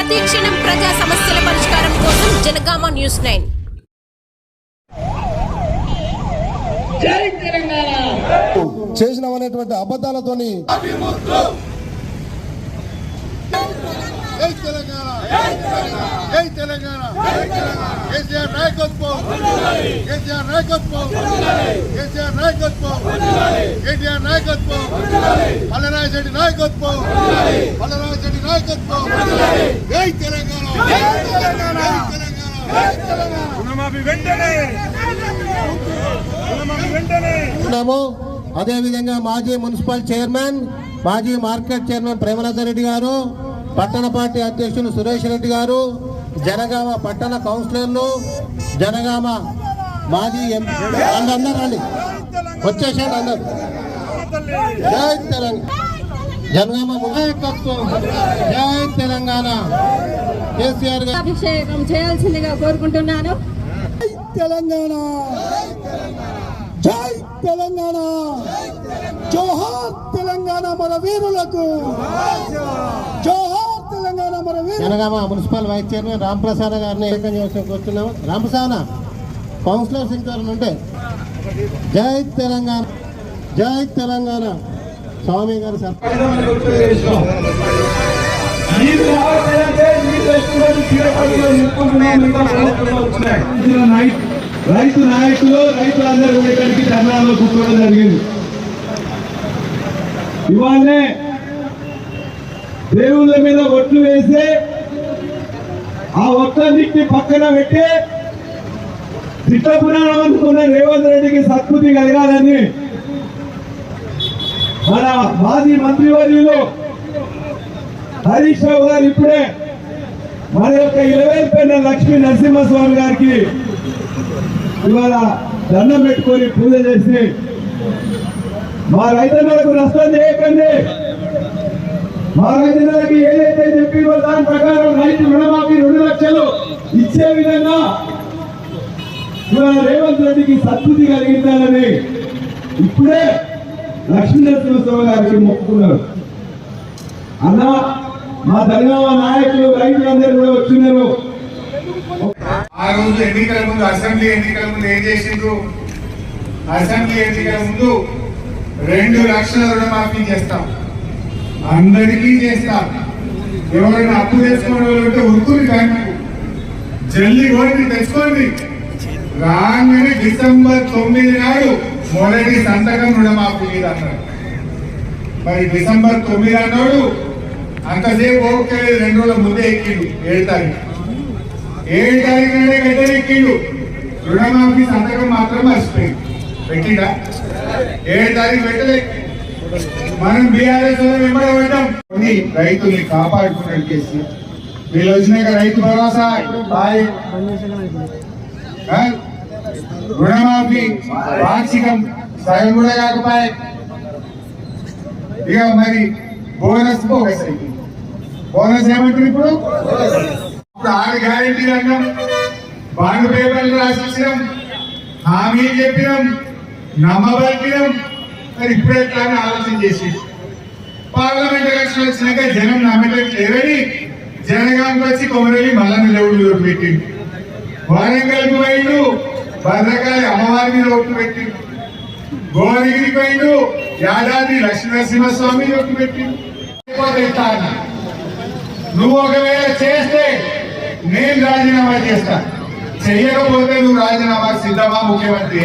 ప్రతిక్షణం ప్రజా సమస్యల పరిష్కారం కోసం జనగామ న్యూస్ 9. జై తెలంగాణ చేసినవనేటువంటి అబద్ధాలతోని జై తెలంగాణ జై తెలంగాణ కేసీఆర్ నాయకత్వం కేసీఆర్ నాయకత్వం కేసీఆర్ నాయకత్వం కేటీఆర్ నాయకత్వం మల్లరాజు రెడ్డి నాయకత్వం మల్లరాజు రెడ్డి నాయకత్వం జై తెలంగాణ జై తెలంగాణ జై తెలంగాణ రుణమాఫీ వెంటనే అదేవిధంగా మాజీ మున్సిపల్ చైర్మన్ మాజీ మార్కెట్ చైర్మన్ ప్రేమనాథ రెడ్డి గారు, పట్టణ పార్టీ అధ్యక్షులు సురేష్ రెడ్డి గారు, జనగామ పట్టణ కౌన్సిలర్లు, జనగామ మాజీ అందరూ రండి, వచ్చేసాడు అందరు. జై తెలంగాణ జనగామ నాయకత్వం జై తెలంగాణ కేసీఆర్ గారు అభిషేకం చేయాల్సిందిగా కోరుకుంటున్నాను. జై తెలంగాణ జై తెలంగాణ జోహార్ తెలంగాణ మన వీరులకు జోహార్ తెలంగాణ మన వీరు. Janagama municipal vice chairman Ramprasad గారిని కూర్చున్నాము. రాంప్రసాద్ కౌన్సిలర్స్ ఇంకెవరైనా ఉంటే జై తెలంగాణ జై తెలంగాణ స్వామి గారు సార్ రైతు నాయకులు రైతులందరూ ఇక్కడికి ధర్నాలో కూర్చోవడం జరిగింది. ఇవాళనే దేవుళ్ళ మీద ఒట్లు వేసి ఆ ఒట్లన్నింటినీ పక్కన పెట్టి చిట్టపురాణం అనుకున్న రేవంత్ రెడ్డికి సత్కృతి కలగాలని మన మాజీ మంత్రివర్యులు హరీష్ రావు గారు ఇప్పుడే మన యొక్క 11 పెన్న లక్ష్మీ నరసింహస్వామి గారికి ఇవాళ దండం పెట్టుకొని పూజ చేసి మా రైతన్నలకు నష్టం చేయకండి, మా రైతన్నలకి ఏదైతే చెప్పిందో దాని ప్రకారం రైతు రుణమాఫీ 2 లక్షలు ఇచ్చే విధంగా ఇవాళ రేవంత్ రెడ్డికి సత్కృతి కలిగించాలని ఇప్పుడే లక్ష్మీ నరసింహస్వామి గారికి మొక్కుకున్నారు. అన్న మా తెలంగాణ నాయకులు రైతులందరూ కూడా వచ్చినారు. ఆ రోజు ఎన్నికల ముందు అసెంబ్లీ ఎన్నికల ముందు ఏం చేసిండ్రు? అసెంబ్లీ ఎన్నికల ముందు 2 లక్షల రుణమాఫీ చేస్తాం, అందరికీ చేస్తాం. ఎవరైనా అప్పు తెచ్చుకునే వాళ్ళు ఉంటే ఉరుకుని బ్యాంకు జల్లి కోరి తెచ్చుకోండి. రాగానే డిసెంబర్ 9 నాడు మొదటి సంతకం రుణమాఫీ మీద అన్నారు. మరి డిసెంబర్ 9 అన్నాడు, అంతసేపు ఓకే 2 రోజుల ముందే ఎక్కిండు. 7 తారీఖు 7 తారీఖు నాడే గడ్డెక్కిండు. రుణమాఫీ సంతకం మాత్రం మర్చిపోయింది. పెట్టిండా? 7 తారీఖు పెట్టలే. మనం బీఆర్ఎస్ వెంబడబడ్డాం. రైతుల్ని కాపాడుకున్నాడు కేసీ. వీళ్ళు వచ్చినాక రైతు భరోసా రుణమాఫీ వార్షికం సగం కూడా కాకపోయే. ఇక మరి బోనస్ అయిపోయింది. బోనస్ ఏమంటారు ఇప్పుడు? 6 గ్యారెంటీలు అన్నాం, బాండ్ పేపర్లు రాసిచ్చినాం, హామీ చెప్పినాం, నమ్మబలికినాం. మరి ఇప్పుడే ఎట్లా ఆలోచన చేసి పార్లమెంట్ ఎలక్షన్ వచ్చినాక జనం నమ్మట్లేదని జనగాంకి వచ్చి కొమరలి మల్లన్న దేవుడు పెట్టిండు. వరంగల్కి పోయిండు, భద్రకాళి అమ్మవారి మీద ఒట్టు పెట్టిండు. గోదావరికి పోయిండు, యాదాద్రి లక్ష్మీనరసింహస్వామి ఒట్టు పెట్టిండు. నువ్వు ఒకవేళ చేస్తే నేను రాజీనామా చేస్తా, చెయ్యకపోతే నువ్వు రాజీనామా సిద్ధమా ముఖ్యమంత్రి?